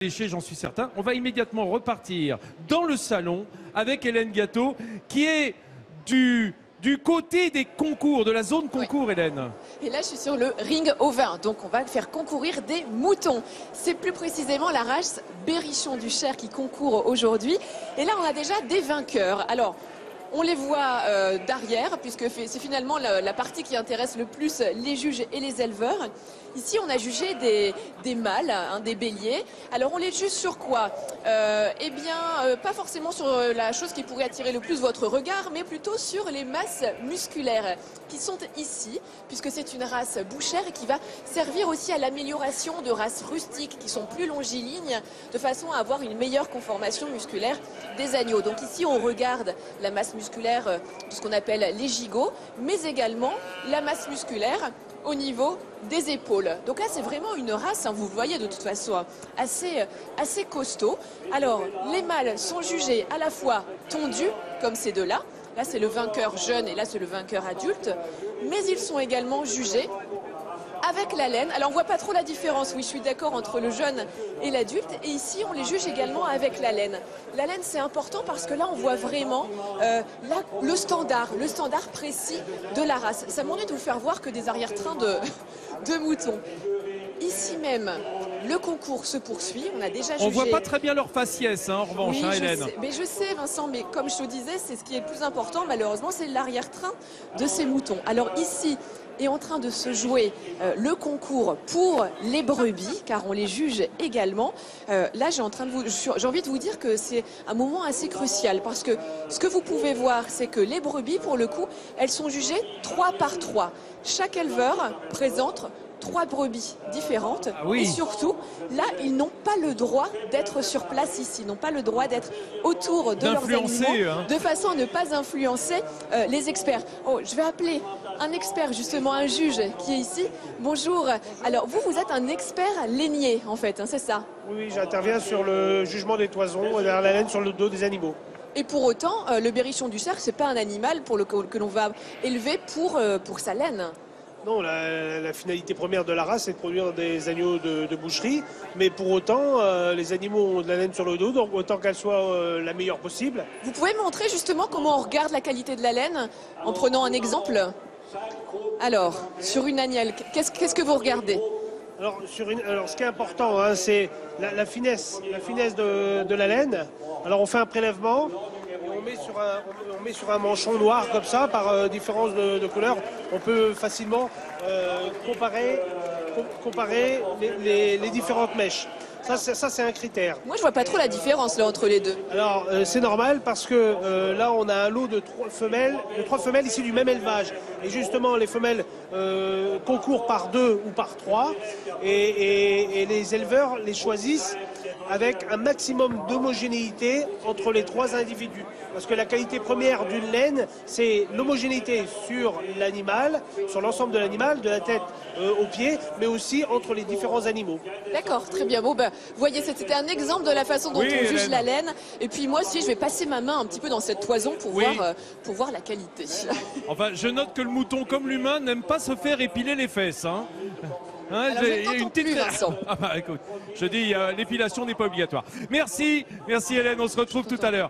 lécher, j'en suis certain. On va immédiatement repartir dans le salon avec Hélène Gâteau, qui est du côté des concours, de la zone concours, Hélène. Et là, je suis sur le ring au vin. Donc, on va faire concourir des moutons. C'est plus précisément la race Berrichon du Cher qui concourt aujourd'hui. Et là, on a déjà des vainqueurs. Alors, on les voit derrière, puisque c'est finalement la partie qui intéresse le plus les juges et les éleveurs. Ici, on a jugé des mâles, des béliers. Alors, on les juge sur quoi? Eh bien, pas forcément sur la chose qui pourrait attirer le plus votre regard, mais plutôt sur les masses musculaires qui sont ici, puisque c'est une race bouchère et qui va servir aussi à l'amélioration de races rustiques qui sont plus longilignes, de façon à avoir une meilleure conformation musculaire des agneaux. Donc ici, on regarde la masse musculaire de ce qu'on appelle les gigots, mais également la masse musculaire au niveau des épaules. Donc là, c'est vraiment une race, vous le voyez de toute façon, assez costaud. Alors, les mâles sont jugés à la fois tondus, comme ces deux-là. Là, c'est le vainqueur jeune et là, c'est le vainqueur adulte. Mais ils sont également jugés avec la laine. Alors, on voit pas trop la différence, oui, je suis d'accord, entre le jeune et l'adulte. Et ici, on les juge également avec la laine. La laine, c'est important parce que là, on voit vraiment le standard précis de la race. Ça m'ennuie de vous faire voir que des arrière-trains de moutons. Ici même, le concours se poursuit. On a déjà jugé. On voit pas très bien leur faciès, en revanche, oui, Hélène. Mais je sais, Vincent, mais comme je te disais, c'est ce qui est le plus important, malheureusement, c'est l'arrière-train de ces moutons. Alors ici est en train de se jouer le concours pour les brebis, car on les juge également. Là, j'ai envie de vous dire que c'est un moment assez crucial, parce que ce que vous pouvez voir, c'est que les brebis, pour le coup, elles sont jugées 3 par 3. Chaque éleveur présente 3 brebis différentes. Ah oui. Et surtout, là, ils n'ont pas le droit d'être sur place ici, ils n'ont pas le droit d'être autour de leurs animaux, de façon à ne pas influencer les experts. Oh, je vais appeler un expert, justement, un juge qui est ici. Bonjour. Alors, vous êtes un expert lainier, en fait, c'est ça? Oui, j'interviens sur le jugement des toisons, derrière la laine sur le dos des animaux. Et pour autant, le Berrichon du Cher, c'est pas un animal que l'on va élever pour sa laine. Non, la finalité première de la race, c'est de produire des agneaux de boucherie. Mais pour autant, les animaux ont de la laine sur le dos, donc autant qu'elle soit la meilleure possible. Vous pouvez me montrer justement comment on regarde la qualité de la laine en prenant un exemple? Alors, sur une agnelle, qu'est-ce que vous regardez? Alors, ce qui est important, c'est la finesse de la laine. Alors, on fait un prélèvement. On met sur un manchon noir comme ça, par différence de couleurs. On peut facilement comparer les différentes mèches. Ça c'est un critère. Moi, je vois pas trop la différence là entre les deux. Alors, c'est normal parce que là, on a un lot de 3 femelles issues du même élevage. Et justement, les femelles concourent par 2 ou par 3. Et les éleveurs les choisissent avec un maximum d'homogénéité entre les 3 individus. Parce que la qualité première d'une laine, c'est l'homogénéité sur l'animal, sur l'ensemble de l'animal, de la tête aux pieds, mais aussi entre les différents animaux. D'accord, très bien. Bon, vous voyez, c'était un exemple de la façon dont on juge la laine. Et puis moi aussi, je vais passer ma main un petit peu dans cette toison pour voir la qualité. Enfin, je note que le mouton, comme l'humain, n'aime pas se faire épiler les fesses. Vincent. Ah bah écoute, je dis, l'épilation n'est pas obligatoire. Merci Hélène, on se retrouve tout à l'heure.